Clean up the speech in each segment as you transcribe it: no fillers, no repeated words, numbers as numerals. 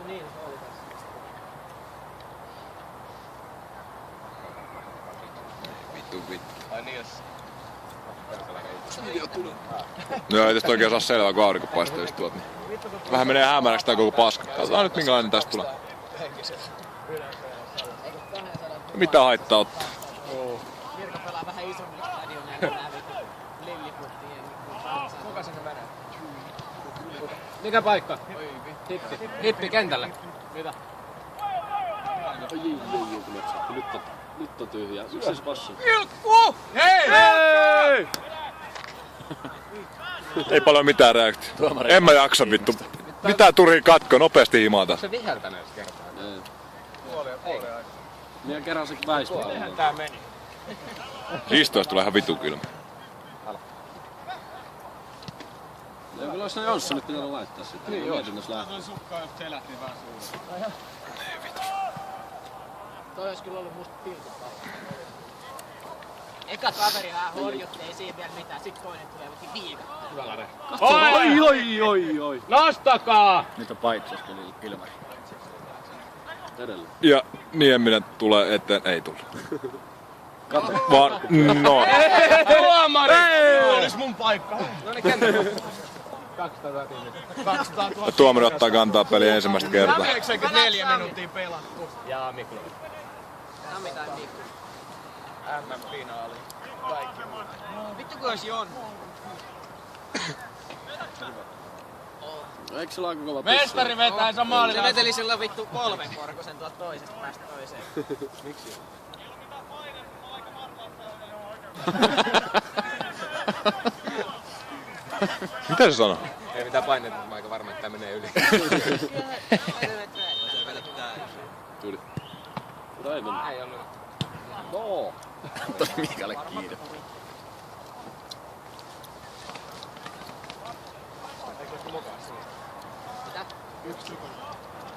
Niin, se oli tässä. Vittu. Ai niin, jos... No ei tästä oikein saa selvää, kun aurinko paistaa just tuolta. Niin. Vähän menee hämäräksi tää koko paska. Katsotaan nyt minkälainen tästä tulee. Mitä haittaa ottaa? Virka pelaa vähän isommilla stadioneilla nää vittu lilliputtiin. Kuka sinne menee? Mikä paikka? Hippi kentälle. Mitä? Nyt on tyhjä. Yksi se passi. Vilkku! Hei! Ei paljon mitään reaktio. En mä jaksa vittu. Mitä turhii katko? Nopeasti himaa taas. Se viheltäneet kertaa. Puoli. Minä kerran se väispää. Eihän tää meni. Istuessa tulee ihan vitun kylmä. Ja kyllä olisi ne Jonsson nyt pitänyt laittaa sitä. Niin joo. Jos lähtee. Toi sukkaa just selähtiin vähän suulla. Toi ois kyllä ollut musta pilkutpaikka. Eka kaveri vähän horjutti, ei siinä vielä mitään. Sit toinen tulee viikattaa. Hyvä Lare. Oi! Nostakaa! Nyt on paitsos kyllä Ilmari. Edelleen. Ja Nieminen tulee eteen. Ei tullut. Kato. Vaan no. Tuomari! Olis mun paikka. No niin, kentällä. 200 000. Tuomari ottaa kantaa peliä ensimmäistä kertaa. 94 minuuttia pelattu. Ja Mikko. Sami tai Mikko. MM-finaali. Kaikki. Vittu kun ois Jon. Eikö se ole aika kova pissi? Mestari vetää sen maalin. Se veteli silloin vittu 3 korkosen tuolta toisesta päästä toiseen. Miksi? Mitä se sanoo? Ei mitään paineita, mutta mä aika varma, että tää menee yli. Tuli. Mutta ei mennyt. Ei ollut. No. Toi Miikalle kiire.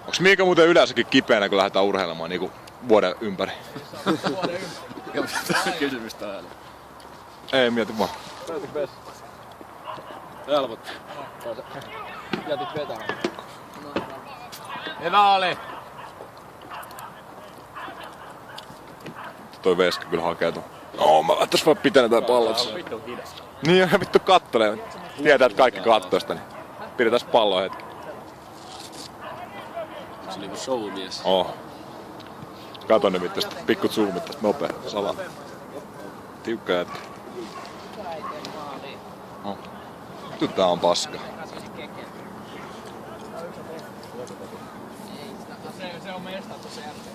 Onks Miika muuten yleensäkin kipeänä, kun lähdetään urheilemaan niinku vuoden ympäri? Kysymystä äällä. Ei, mieti vaan. Helpotti. Jätit vetämään. Hyvä oli! Toi Veska kyllä hakee tuon. No, mä lähtäis vaan pitää tää pallot. Vittu hidas. Niin, ja vittu kattelee. Tietää, että kaikki kattoo sitä, niin pidetään palloa hetki. Se niinku showmies. Oh. Kato ne vittu, sit pikku zoomit tästä nopea. Salaa. Tiukka jätkä. Oh. Vittu tää on paska. Se on mestattu se jälkeen.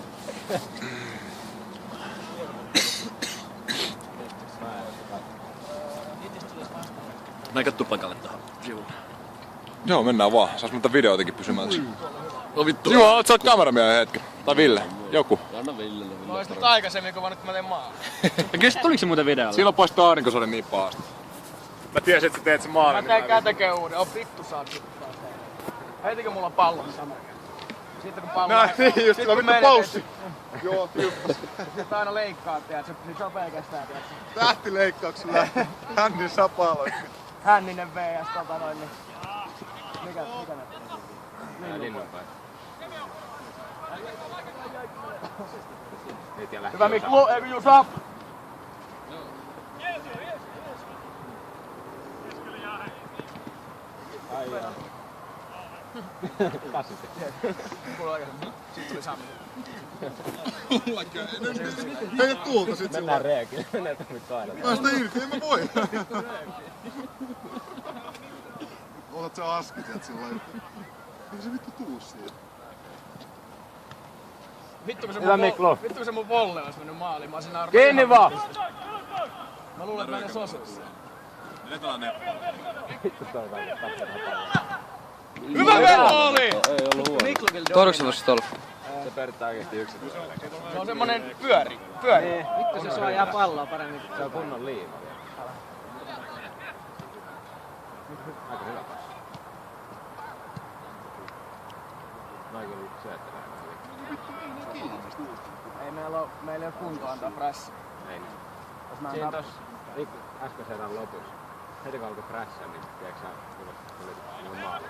Meikä tupakalle tähän sivuun. Joo, mennään vaan. Saas monta videoitakin pysymään tässä. No vittu. Joo, sä oot kameramiehen hetken. Tai Ville. Joku. Anna Villelle. Mä olis nyt aikaisemmin, kun nyt mä teen maan. Tuliko se muuten videolla? Silloin poistuu aurinkosade niin pahasti. Mä tiesin, että sä teet sen maalin. Mä teen tekee uuden. On vittu saat vittu taas tehdä. Heitikö mulla pallon sama? Sitten kun pallo... Niin, just sillä vittu paussi. Joo, tiukkas. Sitten aina leikkaa, tiedätkö? Niin se on pelkästään, tiedätkö? Tähtileikkauksella Händin sapaloikka. Hänninen VS noin niin. Mikä näyttää? Linnunpäin. Hyvä Mikko, ei use up! Mulla on sit tuli Sami. Heitä tuulta sit sillä. Mennään reekille, mennään tarvitse aina. Päästä irti, en mä voi. Otat sä asketet sillä lailla. Ei se vittu tuu siihen. Vittu kun se mun volle ois mennyt maaliin, mä oisin naurannut. Kiinni vaan! Mä luulen, että mä en osuus. Hyvä veto oli! Ei ollut huono. Toruksen tosta ollut. Se perittää oikeesti yksin. Se on semmonen pyöri. Vittu se suojaa palloa paremmin. Se on kunnon liima. Aika hyvä passi. Noin kyllä se, että Meillä ei oo kuntoa antaa prässä. ei niin. Siinä tossa äskeisen erän lopussa. Heti kun alkoi prässää, niin tiedätkö sä, tuli maali.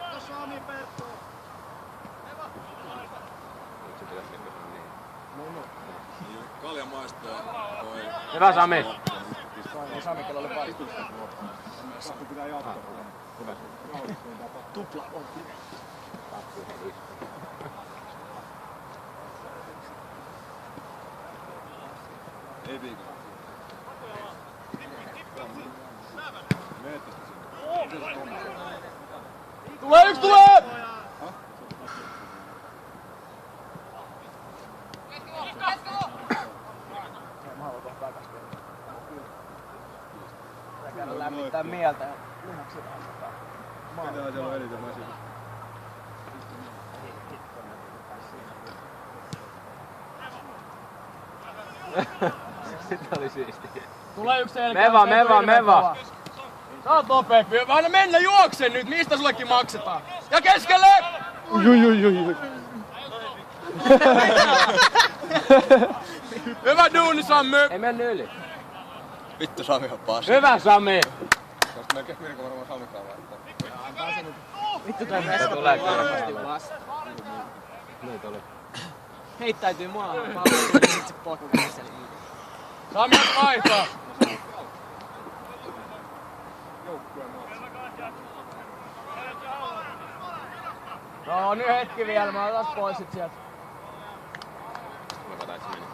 Nyt se pitäisi niin niin. Kalja maistuu. Hyvä Sami! Sami, kello oli pari. Hyvä. Tupla on. Ei viikolla. Tulee yksi, tulee! Mä haluan kohta takas vielä. Pitää käydä lämmittää mieltä ja lihakset asetaan. Ketä siellä on eniten väsynyt? Sitä oli siistiä. Tulee yksi selkeä. Meva! Sä oot nopeampi. Aina mennä juoksen nyt, mistä sullekin maksetaan? Ja keskelle! Jui. Hyvä duuni, Sammy! Ei mennyt yli. Vittu Sami on paska. Hyvä Sami! Tästä melkein Mirko varmaan Samikaan laittaa. Vittu toi Se tulee varmasti kyllä. vasta. Niin tuli. Heittäytyy maahan. Pallo tuli sit se potkaisi. Sami on vaihtaa! No nyt hetki vielä, mä otan pois sit sieltä. Mä taisin mennä.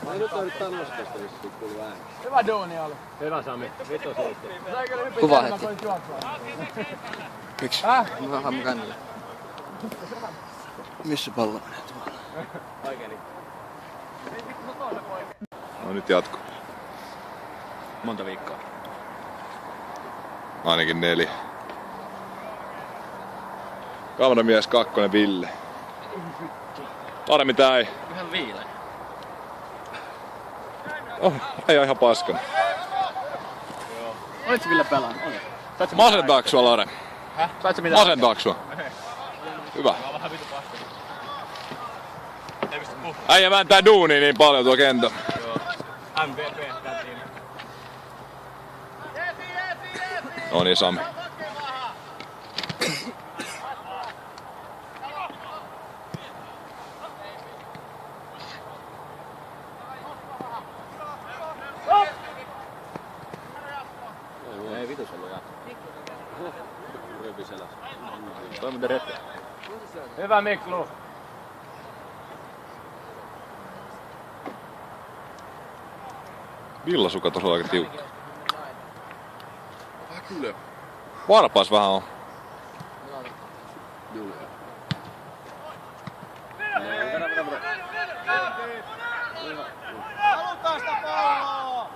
Mä nyt yrittää nostaa sitä, jos siitä kuuluu ääni. Hyvä duuni oli. Hyvä Sami. Vittu siistiä. Kuva hetki. Miksi? Mä oon kännillä. Missä pallo menee tuolla? Oikein. No nyt jatko. Monta viikkoa. Ainakin 4. Kameramies 2 Ville. Paremmin tää ei. Ihan viile. Oh, ei oo ihan paskana. Olitko Ville pelannut? Oli. Masentaako sua, Lare? Häh? Sait sä mitään? Masentaako sua? Hyvä. Mä oon vähän vitu paskana. Ei pysty puhumaan. Äijä vääntää duunia niin paljon tuo kenttä. Joo. MVP kätiin. No niin, Sami. Ei vitus ollut jatko. Röpi selässä. Toi muuten rettä. Hyvä Miklu. Villasukat on aika tiukka. Varpaas vähän on. Halutaan sitä palloa!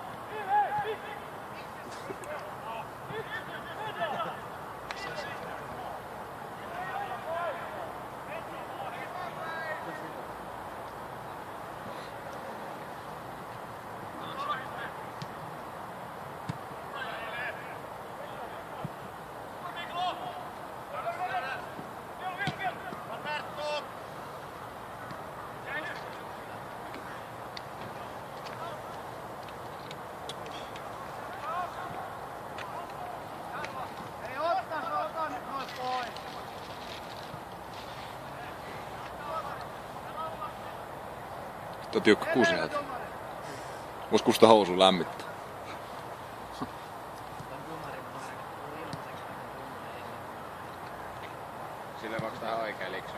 Tuo tiukka kuseet. Vois kusta housun lämmittää. Sille voiko tähän oikein liksa?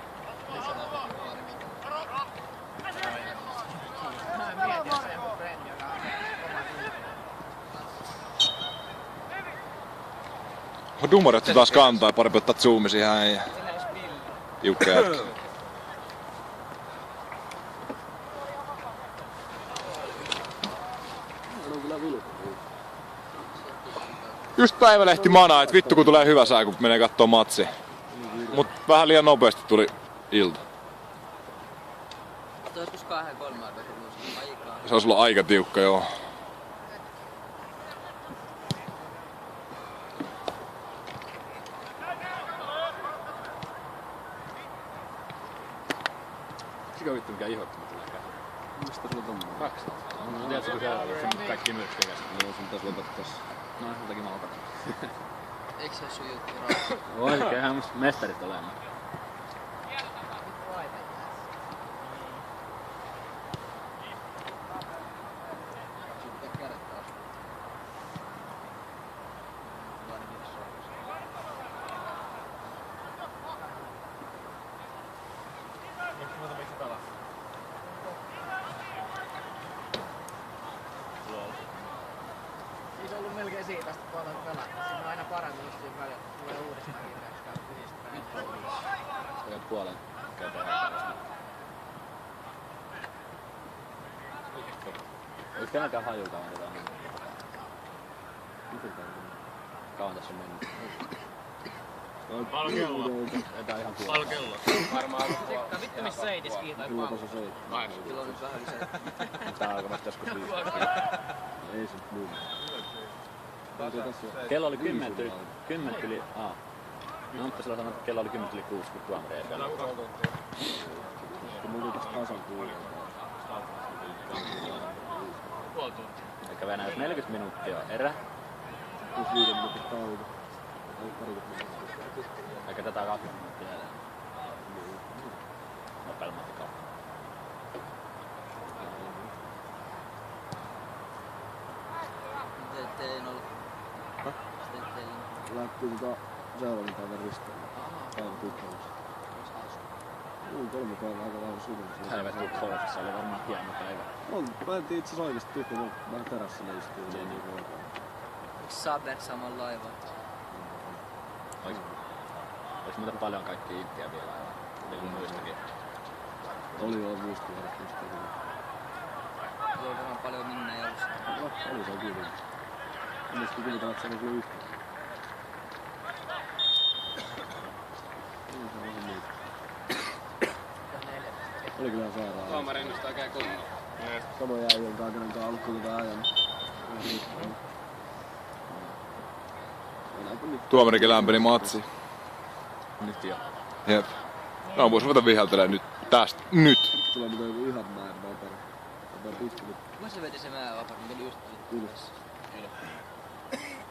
Dumari otti taas kantaa ja parempi ottaa zoomi siihen ja tiukka jätkä. Just päivälehti manaa, et vittu kun tulee hyvä sää kun menee kattoo matsi. Mut vähän liian nopeasti tuli ilta. Joskus 2-3 aikaa. Se on sulla aika tiukka, joo. Mikä vittu mikä ihottama tulee käsin? Mistä sulla on tommonen? 2. Tiedätkö kun siellä on kaikki myrkkyjä käsin? No sun pitäis lopettaa No on jotakin maukata. Eikö se oo sun juttu rahaa? Oikeinhan musta mestarit olemaan. Siis on ollut melkein siitä asti, kun aloin pelata. Siinä on aina paremmin, jos siinä välillä tulee uudestaan kiinteäksi käy yhdistetään. Sitä käy puolen kertaa helposti. Olis kenelläkään haju kauan tätä on mennyt? Kauan tässä on mennyt? Paljon kello. Ei tää ihan kuulla. Paljon kello. Varmaan Sekka, vittu missä seitis kiintoin Kyllä tuossa 7. Kyllä on nyt vähän lisää. Tää alkoi vasta joskus 5. Ei se nyt muu. Kello oli 10 yli... No mutta silloin sanoin, että kello oli 10 yli 6, kun tuomari ei pelaa. Mulla oli tässä tasan kuulla. puoli tuntia. Eikä Venäjä 40 minuuttia erä. Plus 5 minuutin tauko. Ei parikymmentä minuuttia. Eikä tätä 20 minuuttia erää. Nopealla matikalla. Te en ollut. Häh? Te en. Lähti seuraavan päivän risteillä. Päivän tykkäämässä. Mulla 3 päivää aika lailla sydämessä. Helvetti Kolfissa oli varmaan hieno päivä. Mä en tiedä itse asiassa oikeesti tykkää, mutta vähän terassilla istuu ja niin ruokaa. Yks Saber samalla laivalla? Olis muuten paljon kaikkia intiä vielä aivan. Niin kuin muistakin. Oli joo muistivartti just kyllä. Joo, vähän paljon minne ei ollut. Oli se kyllä. Mielestäni kuvitellaan, että se on kyllä yhtä. Niin se on vähän muuta. Oli kyllä sairaan. Tuomari ennustaa oikein kunnolla. Sama jäi, jonka aikanaan alkuun tätä ajan. Tuomarikin lämpeni matsi. Nyt jo. Jep. No vois ruveta viheltelee nyt. Tästä. Nyt. Tulee mitä joku ihan määrä vapari. Mä pystynyt Mä se veti se meidän vapaa, mikä oli just ylös.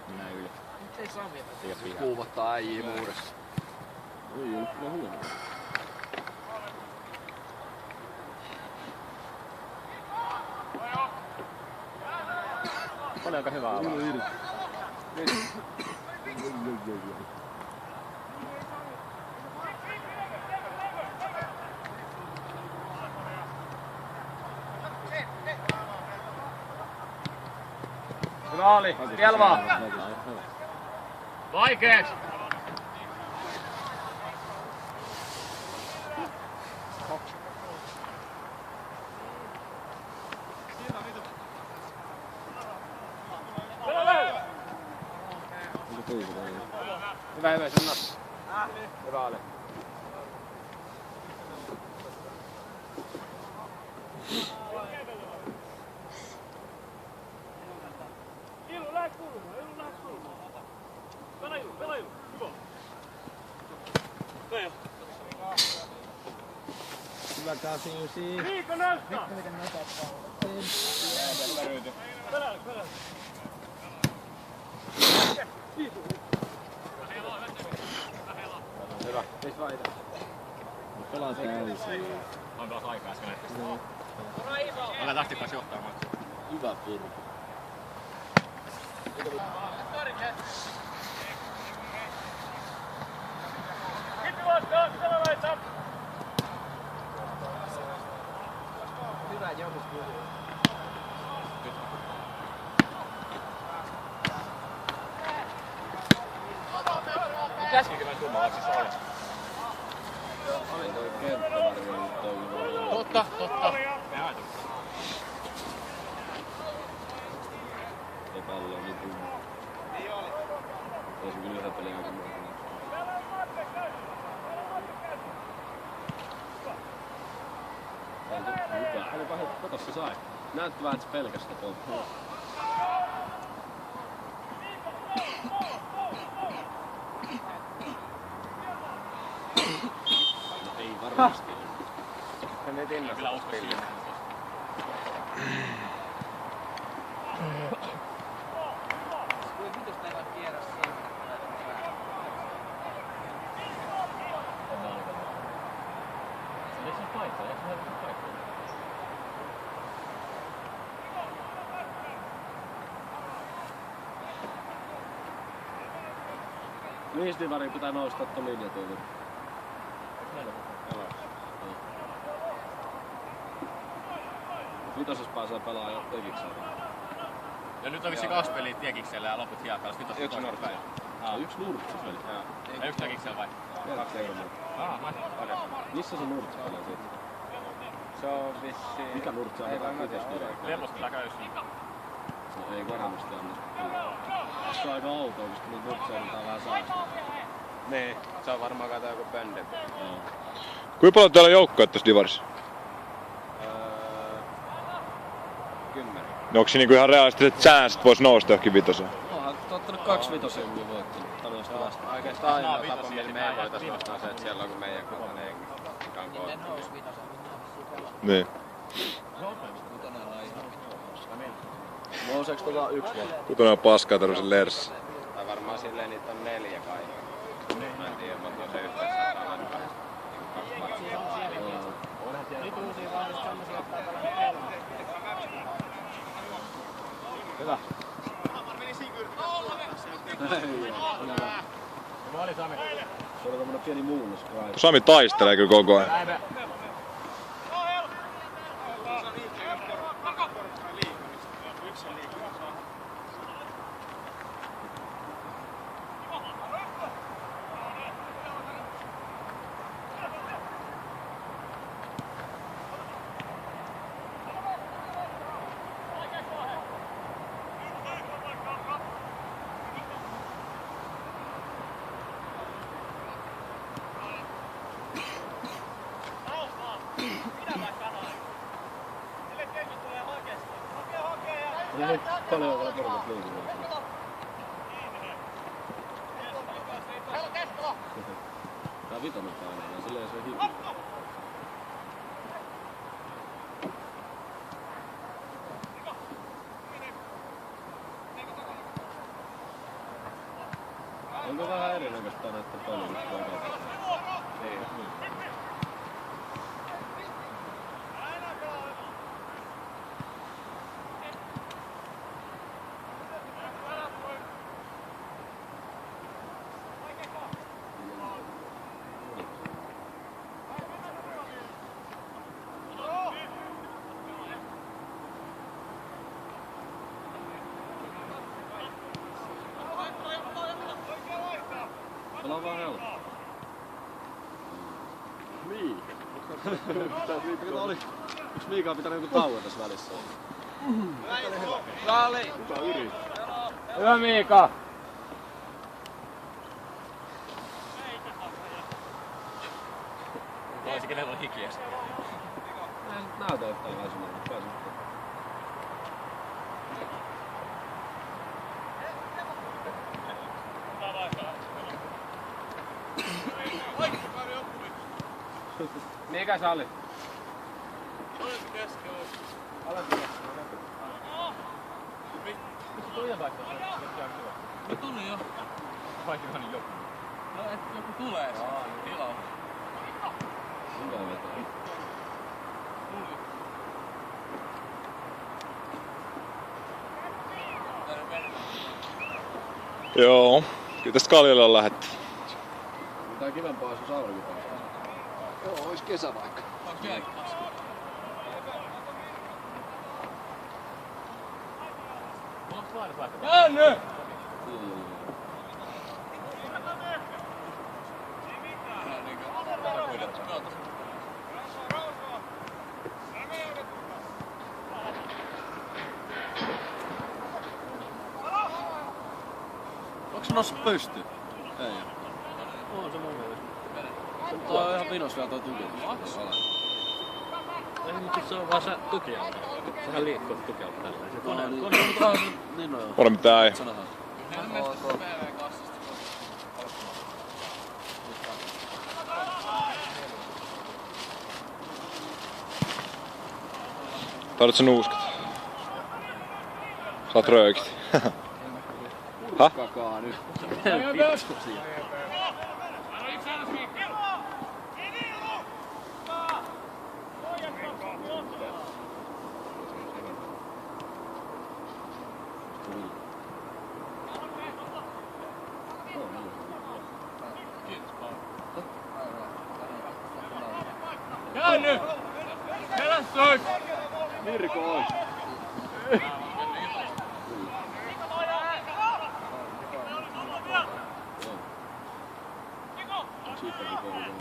Minä yli. Miksei Sami veti? Tiedä pihaa. Kuuvattaa äijii muuressa. Ei ollut kyllä huono. Oli aika hyvä avaus. Hyvä oli. Kelvaa. Vaikeet. Hyvä, hyvä, se on nasta. Hyvä oli. Hyvä käsi. Vittu miten nopeat Hyvä. Pelaa täysin. On taas aikaa äsken. Älä tahti pääsi johtamaan. Hyvä purku. Hyvä joku puhuu. Käskikin mä tummaa siis olla. Oli toi kenttäväri toimiva. Totta. Ei pallo on niin tumma. Ei se kyllä yhden pelin aikana. Hyvä. Olipa hyvä. Katos se sai. Näytti vähän, että se pelkästä tuolta. Ei varmasti. En nyt innosta. Kyllä usko siihen. paikalla, eikö se hävitä paikalla? Mihin divarin pitää nousta tuon linjatuumin? Vitosessa pääsee pelaamaan jo tekiksellä. Ja nyt on vissi 2 peliä Tiekiksellä ja loput Hiekalla. Yksi Nurtsella. Yksi Nurtsella peli. Ja yksi Tiekiksellä vai? 2 euroa. Missä se Nurtsella pelaa sitten? Se on vissi... Mikä Nurtsella pelaa Vitosdivarin? Lemmoskilla käy siinä. No ei varmasti anna. Se on aika outoa, koska niitä Nurtsella pitää vähän saastaa. Niin, se on varmaan kai joku bändi. Kuinka paljon teillä on joukkoja tässä divarissa? 10. No onko se niinku ihan realistiset chanssit vois nousta johonkin vitoseen? Onhan ottanut 2 vitosia kun voittanut tällaista vastaan. Oikeastaan ainoa tapa, millä me ei voitais nostaa se, että siellä on kun meidän kaltainen jengi. Mikä on Ne nous vitosen, minä vissiin pelaa. Niin. Nouseeko tota 1 vai? Kutonen on paskaa tämmösen lerssi. Tai varmaan silleen niitä on 4 kai. Mä en tiedä, mutta se yhteensä saattaa aina 2 partia. Nyt uusia vaan just semmosia, jotka on pelannut 3. Hyvä. Se oli tommonen pieni muunnos. Sami taistelee kyllä koko ajan. Ei paljon vielä porukat liikunnalla. Tää vitonen painaa, silleen se on hiljaa. Onko vähän erinäköistä näitten paljon? Ei. Pelaa vaan helppoa. Niin. Yks Miika on pitänyt joku tauon tässä välissä? Saali! Kuka yrittää? Hyvä Miika! Voisi kenellä olla hikiäs. Näytä ottaa vähän sinne, mutta pääsin. Mikä sä olit? Miksi tuo vaihtaa? No tuli jo. Vaihtaa niin joku. No et joku tulee. Tilaa. Hyvä vetää. Joo. Kyllä tästä Kaljalle on lähetty. Tää kivempaa jos aurinko paistaa. Joo, ois kesä vaikka. Okei. Janne! Onks se noussut pystyyn? Ei. On se mun mielestä. Tuo on ihan vinos vielä tuo tuki. Ei, mutta se on vaan se tukijalka. Sehän liikkuu tukijalka tällä. Se kone on Niin no joo. Pora mitään ei. Sanotaan. Taidat sä nuuskat? Saat röökit. Häh? Kakaa nyt. mennyt! Pelästyi! Mirko on. Siitäkin kouluun.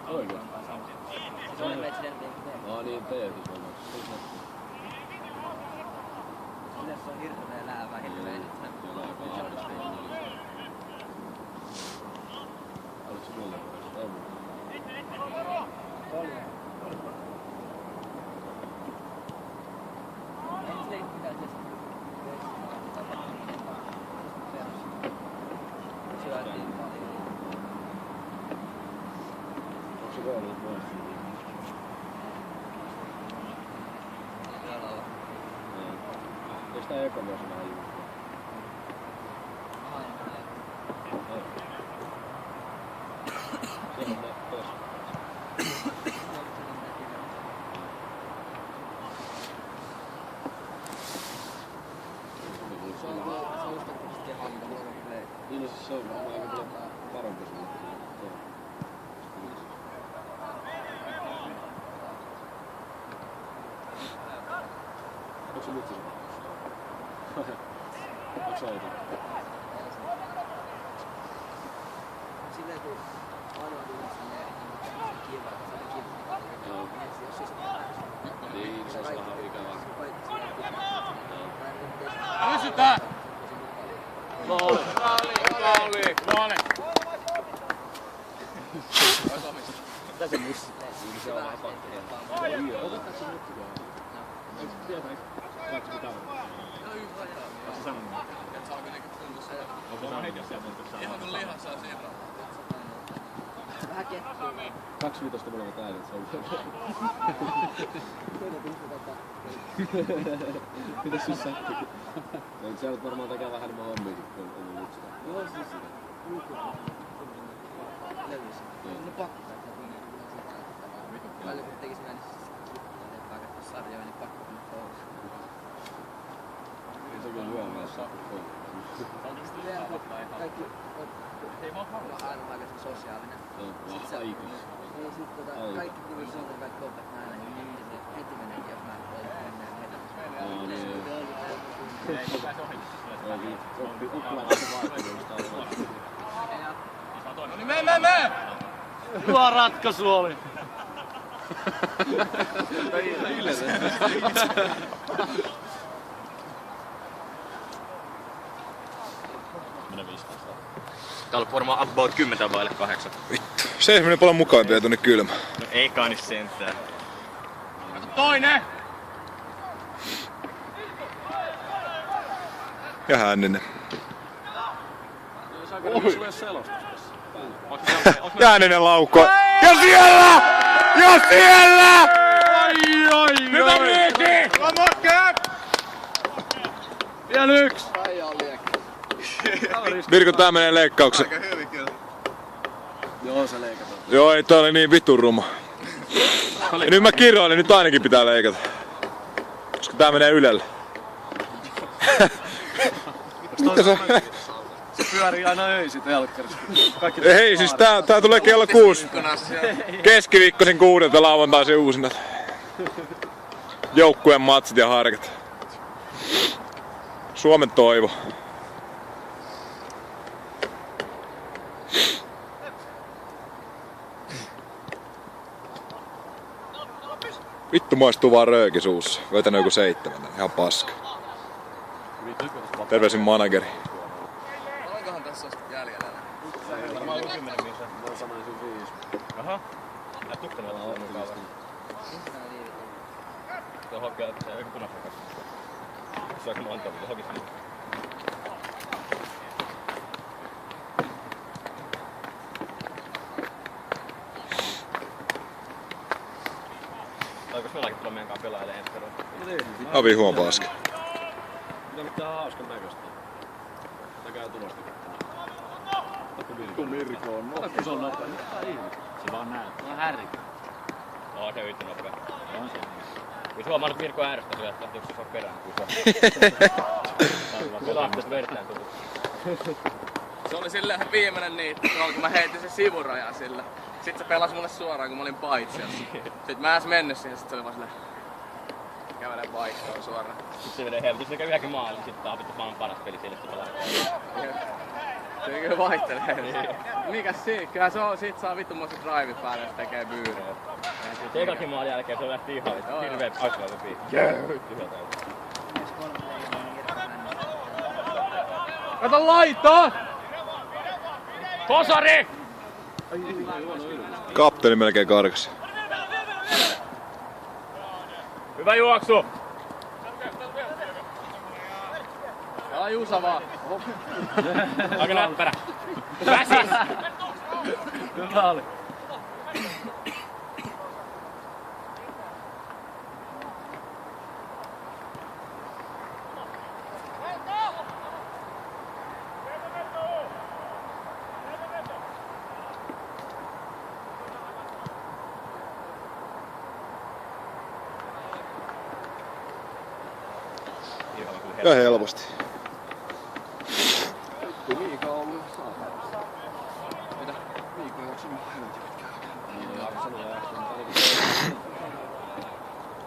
Oikein? Niin, teetys on. Yleensä on hirveä läävä, hirveä eniten. Oliko se mulle? Ei muuta. Onko se koulu pois? Eikö tää eka vuosi vähän juuri? Se on ne tossa. Niin, no siis se on aika kyllä parempi sun. Onko se mutsi se? Onko se auto? Silleen kun ainoa tuli sinne kiva, se oli kiva. Jos ei se mitään. Niin, se olisi vähän ikävää. Pysytään! Maali! Mitä se mussi? Niin se on vähän pakko. Otetaanko se mutsi tuohon? Eikö se tietää? Vaikka mitä on? Onko se sanonut? Et saa kuitenkin kunnossa. Onko se sanonut? Ihan kun lihassa on siinä. Vähän kettua. 25 molemmat äänet, se on Mitäs siis sattuu? No siellä nyt varmaan tekee vähän enemmän hommiakin, kun on ollut sitä. Joo, siis levyssä. Ne pakko käyttää kuitenkin sitä. Välillä kun tekis näin, niin lepää katsoa sarjoja, niin pakko mennä koulussa. Niin se kyllä hyvä myös saa. Kaikki on aina aika sosiaalinen. Aika. Niin sit kaikki tuli sanoa kaikki opet näin, niin se heti meneekin, jos mä en koulu mennään No niin, mene! Hyvä ratkaisu oli. Tää on varmaan about 10 vaille 8. Vittu. 7 paljon mukaan vielä tonne kylmä. No ei kai nyt sentään. Toinen! Ja Hänninen. Ja Hänninen laukko. Ja siellä! Ja siellä! Hyvä Miiki! Lomokke! Vielä yksi. Mirko, tää menee leikkaukseen. Aika hyvin kyllä. Joo, se leikataan. Joo, ei tää oli niin vitun ruma. Ja nyt mä kiroilin, nyt ainakin pitää leikata. Koska tää menee Ylelle. Mitä se? Se pyörii aina öisin telkkarissa. Hei, siis tää tulee kello 6. Keskiviikkoisin 6 lauantaisin uusinat. Joukkueen matsit ja harkat. Suomen toivo. Vittu maistuu vaan rööki suussa. Vetänyt joku 7. Ihan paska. Terveisin manageri. Paljonkohan tässä on jäljellä? Varmaan joku 10 minuuttia. Mä sanoisin 5. Aha. Ja tukkanella on mukava. Tuo hokki on joku punaisrakas. Se on aika monta, mutta hokissa on. Oikos meilläkin tulla meidän kanssa pelaajalle ensi kerralla? Avi huon paska. Mitä nyt tää on hauskan näköistä? Tää käy tulostakin. Kun Mirko on nopea. Kun se on nopea, mitä ihme? Se vaan näet. Se on härkä. Oo, se yritti nopea. On se. Kyllä se huomannut Mirko äärestä syö, että lähti se on perään. Se lähti vertaan tullut. Se oli silleen viimeinen niitti, kun mä heitin sen sivurajan sillä. Sitten se pelasi mulle suoraan, kun mä olin paitsiossa. Sitten mä en mennyt siihen, sit se oli vaan silleen... Kävelen vaihtoon suoraan. Sitten se menee helposti, se käy yhdenkin maalin, sit tää on vittu maailman paras peli sille, että pelaa. Se kyllä vaihtelee. Mikäs siinä? Kyllä se on, sit saa vittumoiset driveit päälle, jos tekee byyriä. Se ekakin maalin jälkeen se lähti ihan hirveet aikaa läpi. Tyhjä täytyy. Kato laitoa! Posari! Kapteeni melkein karkas. Hyvä juoksu! Älä Juusa vaan. Aika näppärä. Väsis! Hyvä oli. Ja helposti. Miika on ollut saatavassa. Mitä? Miika on sinun helvetin pitkään.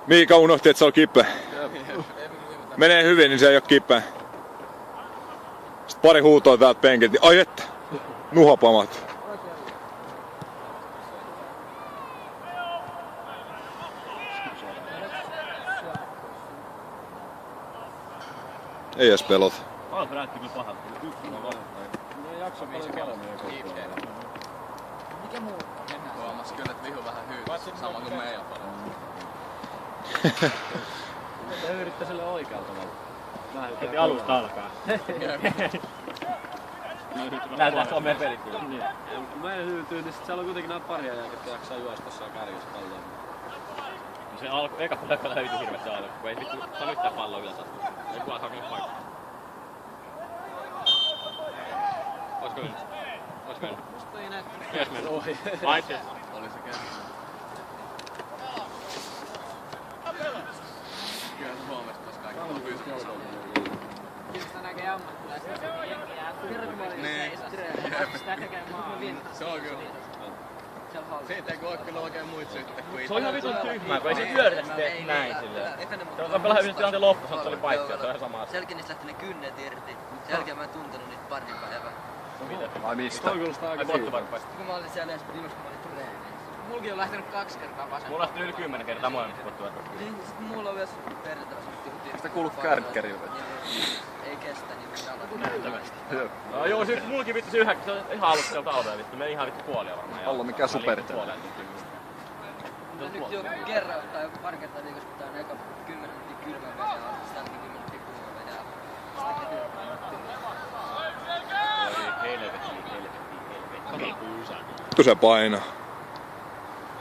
Miika unohti, että se on kipeä. Menee hyvin, niin se ei oo kipeä. Sitten pari huutoa täältä penkiltä, niin ai että! Nuha pamahti. Ei edes pelota. Alfa näytti kyllä pahalta. Ne jakso paljon kelomia. Mikä muu? Huomas kyllä, että vihu vähän hyytys. Sama kuin meidän paljon. Se yrittää sille oikealta tavalla. Heti alusta alkaa. Näytetään Suomen pelit kyllä. Niin. Kun meidän hyytyy, niin sit siellä on kuitenkin nää paria jälkeen, jotka jaksaa juosta jossain kärjessä palloa. Se eka puolella hyytyi hirveästi aina, kun ei vittu saa yhtään palloa kyllä sattua. Ei kukaan saa kyllä paikkaa. Oisko mennyt? Oisko mennyt? Musta ei näyttänyt. Mies mennyt. Ohi. Aitse. Oli se kerran. Kyllä se Suomesta tos kaikki on pystyssä. Sitä näkee ammattilaisia, että jengi jää kerran Niin. sitä näkee maa. Se on kyllä. Siitä ei voi kyllä oikein muita syyttää kuin itse. Se on ihan vitun tyhmää, kun ei se pyöritä sitten näin silleen. Se on pelaa yhdessä tilanteen loppuun, se oli paikka, se on ihan sama asia. Sen jälkeen niistä lähti ne kynnet irti. Sen jälkeen mä en tuntenut niitä pari päivää. Ai mistä? Toi kuulostaa aika Ai pottuvarpaista. Kun mä olin siellä edes viimeksi, kun mä olin treenissä. Mulki on lähtenyt 2 kertaa vasempaan. Mulla lähti yli 10 kertaa molemmista pottuvarpaista. Niin, sit mulla on myös perjantaina Sitä kuuluu kärkkäriltä. Ei kestä niin No joo, sit mulkin vittu se yhäkki, se on ihan alussa sieltä talvea vittu. Meni ihan vittu puolia varmaan. Alla mikä supertää. Mä nyt joku kerran tai joku pari kertaa viikossa, kun tää on eka 10 minuuttia kylmän vedellä, sitä jälkeen 10 minuuttia kuuman vedellä. Vittu se painaa.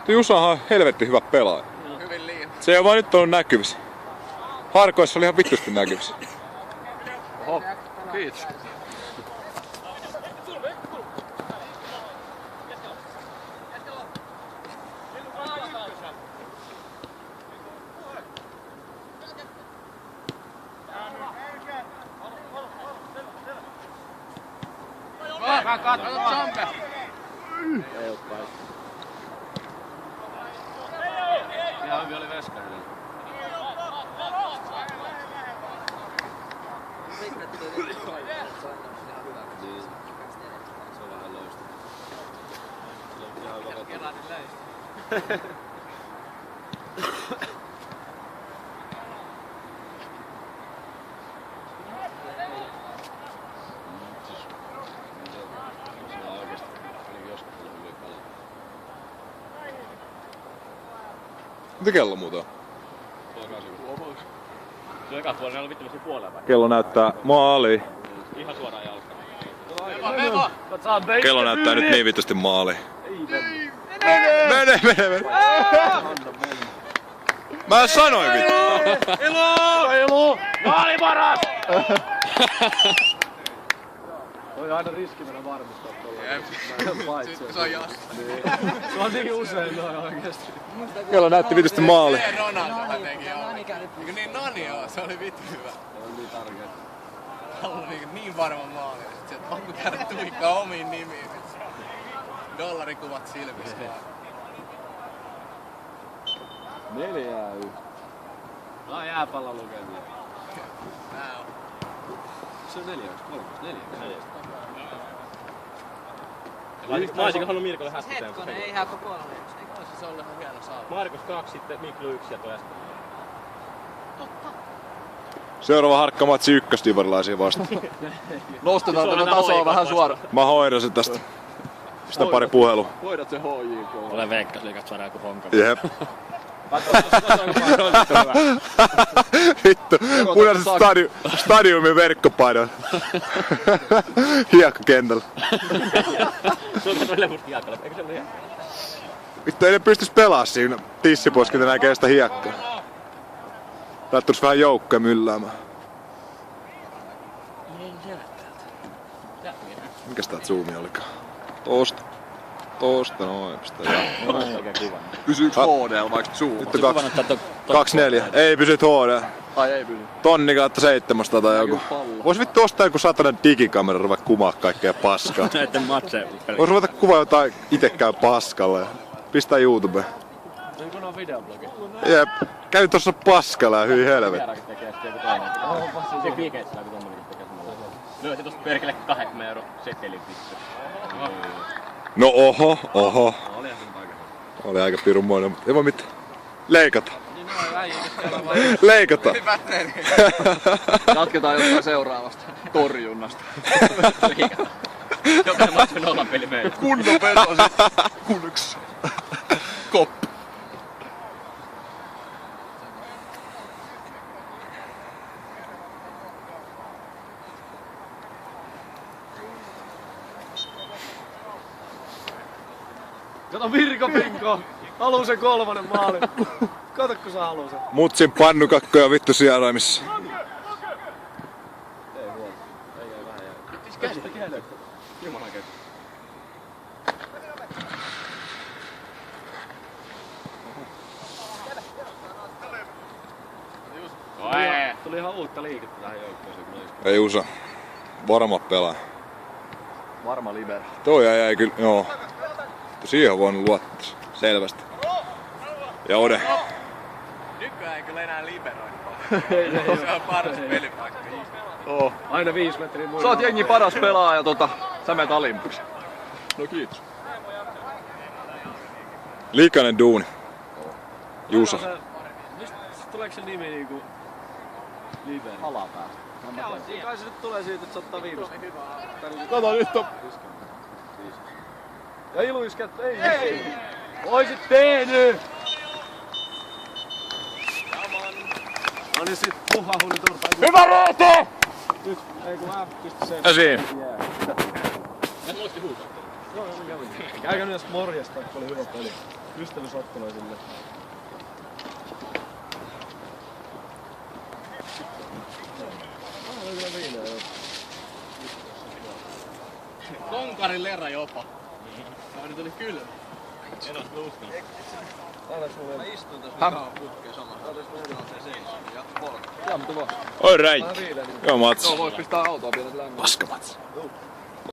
Jusahan on helvetti hyvä pelaaja. Hyvin liian. Se ei oo vaan nyt ollut näkyvissä. Harkoissa oli ihan vittusti näkyvissä. Oho, kiitos. Kato Champe! Ei oo paikka. Ihan hyvin oli veskarilla. Veikkaan, että toi vielä toinen, se on ihan hyvä. Niin. Se on vähän loista. Se on ihan hyvä veto. Kelaa nyt löistä. Se on oikeesti ainakin joskus tullut hyvin paljon. Mitä kello muuta on? Tuo 80. Se on eka puolella, ne on vittu puolella päin. Kello näyttää maali. Ihan suoraan jalkaan. Kello näyttää nyt niin vitusti maali. Mene! Mä sanoin vittu. Elu! Maali paras! Toi oli aina riski mennä varmistaa tuolla. Jep. Sitten se on Jassi. Se on niin usein noin oikeesti. Kello näytti vitusti maali. Se Ronaldohan teki joo. Niin Nani joo, se oli vittu hyvä. Se on niin tärkeä. Ollut niin varma maali. Sitten sieltä pakko käydä tuikkaa omiin nimiin. Dollarikuvat silmissä vaan. 4-1. No jääpallon lukemia. Nää on. Se on 4-1. Mä olisin halunnut Mirkolle hässätään. Hetkonen, ei ihan koko ajan. Olisi se ollut ihan hieno saavu. Markus 2, sitten Miklu 1 ja toi äsken. Seuraava harkkamatsi ykkösdivarilaisia vastaan. Nostetaan tätä tasoa vähän suoraan. Mä hoidan sen tästä. Sitä pari puhelua. Hoidat se HJK. Olen Veikkausliigat saadaan joku honka. Jep. Vittu, punaiset stadiumin verkkopaidon. Hiekkakentällä. Sulla on levusta hiekalla, eikö se ole hiekka? Vittu, ei ne pystys pelaa siinä. Tissiposkit enää kestä hiekkaa. Täältä tulisi vähän joukkoja mylläämään. Mikäs tää zoomi olikaan? Tosta noin. Pysyykö HD vaikka zoom? Nyt 24. Ei pysy HD. Ai ei pysy. Tonni kautta 700 tai joku. Vois vittu ostaa joku satanen digikamera ja ruveta kumaa kaikkea paskaa. Näitten matseja. Vois ruveta kuvaa jotain ite käy paskalla ja pistää YouTubeen. Niin kun on videoblogi. Jep. Käy tossa paskalla ja hyi helvetti. Vieraakin tekee sitten joku toinen. Se piikeitsellä joku tommonen tekee samalla. Löysi tosta perkele 8 € setelin vittu. No oho. Olihan sen takia. Oli aika pirunmoinen, mutta ei voi mitään. Leikata. Niin noin äijä. Leikata. Jatketaan jostain seuraavasta torjunnasta. Jokainen matsi on 0 peli meille. Kunnon veto kunnoksi. Koppi. Kato Virko Pinko! Haluu sen 3. maalin. Kato kun sä haluu sen. Mutsin pannukakkoja vittu sieraimissa. Ei huolta. Ei vähän jää. Käsitä kielen. Jumalan käsi. Tuli ihan uutta liikettä tähän joukkueeseen. Ei usa. Varma pelaa. Varma libero. Toi jäi kyllä, joo. Siihen on voinut luottaa. Selvästi. Ja Ode. Nykyään ei kyllä enää liberoida. Se on paras pelipaikka. Oo. Aina 5 metriä muilla. Sä oot jengi paras pelaaja, sä menet alimmaksi. No kiitos. Liikainen duuni. Juusa. Tuleeko se nimi niinku... Libero? Alapäästä. Kai se nyt tulee siitä, että se ottaa viimeistä. Kato nyt on... Ja iluisket, ei! Oisit tehnyt! No niin sit puhahuli turpaa. Hyvä Reete! Nyt, ei kun mä pistä sen. Ja siinä. Et loisti huutaa. Joo, mä kävin. Käykö nyt morjesta, että oli hyvä peli. Ystävysottelu sille. Oli kyllä viileä jo. Konkarin lera jopa. No nyt oli kylmä. En ois uskonut. Mä istun tässä Häm. nyt putkeen samassa. Otais mä edellä sen seisomaan ja polkka. Joo, mutta vaan. Oi right. Vähän viileä. Joo mats. Joo, vois pistää autoa vielä lämmöllä. Paskamatsi.